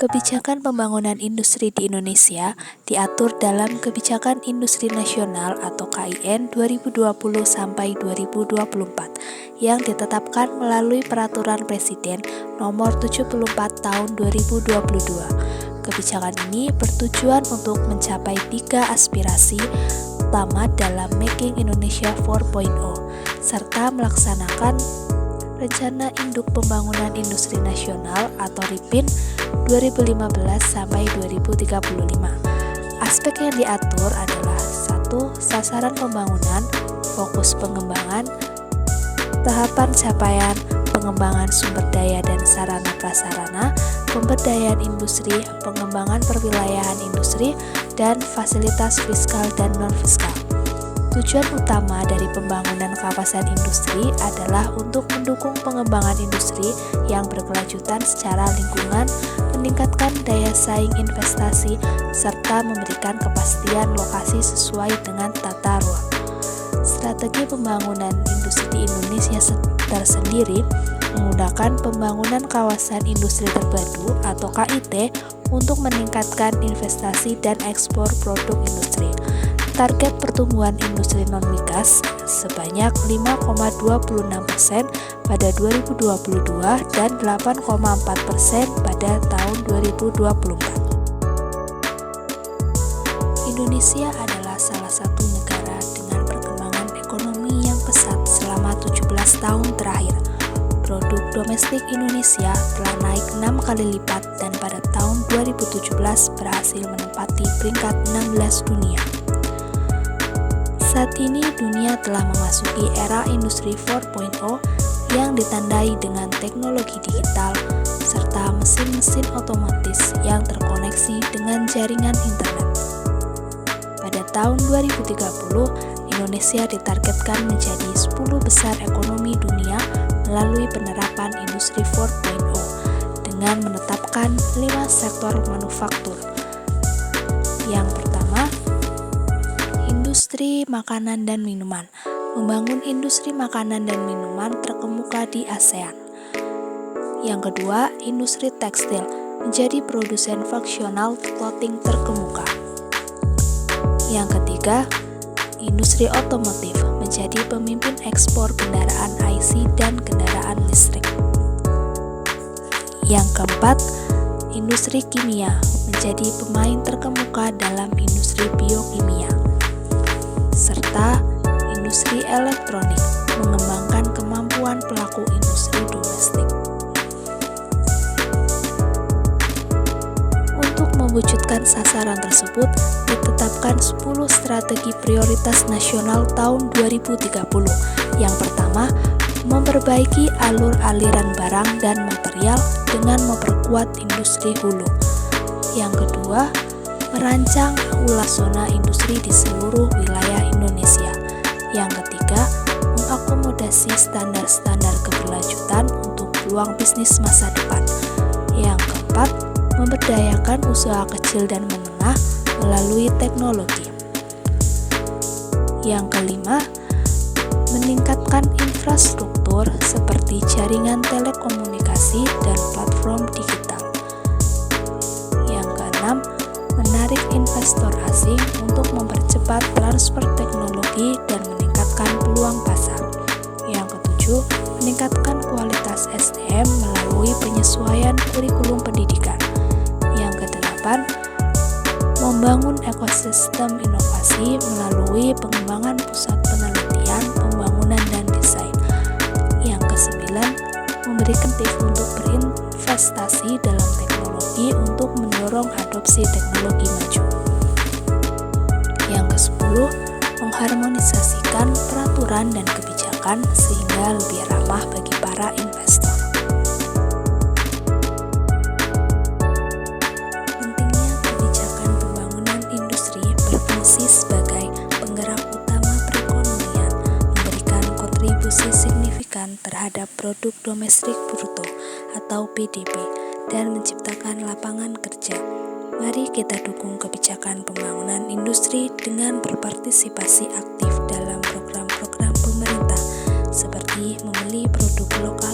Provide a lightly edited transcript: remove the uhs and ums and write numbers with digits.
Kebijakan pembangunan industri di Indonesia diatur dalam Kebijakan Industri Nasional atau KIN 2020 sampai 2024 yang ditetapkan melalui Peraturan Presiden Nomor 74 Tahun 2022. Kebijakan ini bertujuan untuk mencapai 3 aspirasi utama dalam Making Indonesia 4.0 serta melaksanakan Rencana Induk Pembangunan Industri Nasional atau RIPIN 2015 sampai 2035. Aspek yang diatur adalah 1. Sasaran pembangunan, fokus pengembangan, tahapan capaian, pengembangan sumber daya dan sarana prasarana, pemberdayaan industri, pengembangan perwilayahan industri, dan fasilitas fiskal dan non-fiskal. Tujuan utama dari pembangunan kawasan industri adalah untuk mendukung pengembangan industri yang berkelanjutan secara lingkungan, meningkatkan daya saing investasi, serta memberikan kepastian lokasi sesuai dengan tata ruang. Strategi pembangunan industri di Indonesia tersendiri menggunakan pembangunan kawasan industri terpadu atau KIT untuk meningkatkan investasi dan ekspor produk industri. Target pertumbuhan industri non-migas sebanyak 5,26% pada 2022 dan 8,4% pada tahun 2024. Indonesia adalah salah satu negara dengan perkembangan ekonomi yang pesat selama 17 tahun terakhir. Produk domestik Indonesia telah naik 6 kali lipat dan pada tahun 2017 berhasil menempati peringkat 16 dunia. Saat ini dunia telah memasuki era industri 4.0 yang ditandai dengan teknologi digital serta mesin-mesin otomatis yang terkoneksi dengan jaringan internet. Pada tahun 2030, Indonesia ditargetkan menjadi 10 besar ekonomi dunia melalui penerapan industri 4.0 dengan menetapkan 5 sektor manufaktur. Yang pertama, industri makanan dan minuman. Membangun industri makanan dan minuman terkemuka di ASEAN. Yang kedua, industri tekstil, menjadi produsen fungsional clothing terkemuka. Yang ketiga, industri otomotif, menjadi pemimpin ekspor kendaraan IC dan kendaraan listrik. Yang keempat, industri kimia, menjadi pemain terkemuka dalam industri biokimia. Serta industri elektronik, mengembangkan kemampuan pelaku industri domestik. Untuk mewujudkan sasaran tersebut, ditetapkan 10 strategi prioritas nasional tahun 2030. Yang pertama, memperbaiki alur aliran barang dan material dengan memperkuat industri hulu. Yang kedua, merancang ulang zona industri di seluruh wilayah Indonesia. Yang ketiga, mengakomodasi standar-standar keberlanjutan untuk peluang bisnis masa depan. Yang keempat, memberdayakan usaha kecil dan menengah melalui teknologi. Yang kelima, meningkatkan infrastruktur seperti jaringan telekomunikasi dan platform digital. Yang keenam, menarik investor asing untuk mempercepat transfer teknologi dan meningkatkan peluang pasar. Yang ketujuh, meningkatkan kualitas SDM melalui penyesuaian kurikulum pendidikan. Yang kedelapan, membangun ekosistem inovasi melalui pengembangan pusat penelitian, pembangunan, dan desain. Yang kesembilan, memberikan tips untuk berinvestasi dalam teknologi untuk mendorong adopsi teknologi maju. Yang ke-10, mengharmonisasikan peraturan dan kebijakan sehingga lebih ramah bagi para investor. Pentingnya kebijakan pembangunan industri berfungsi sebagai penggerak utama perekonomian, memberikan kontribusi signifikan terhadap produk domestik bruto atau PDB, dan menciptakan lapangan kerja. Mari kita dukung kebijakan pembangunan industri dengan berpartisipasi aktif dalam program-program pemerintah seperti membeli produk lokal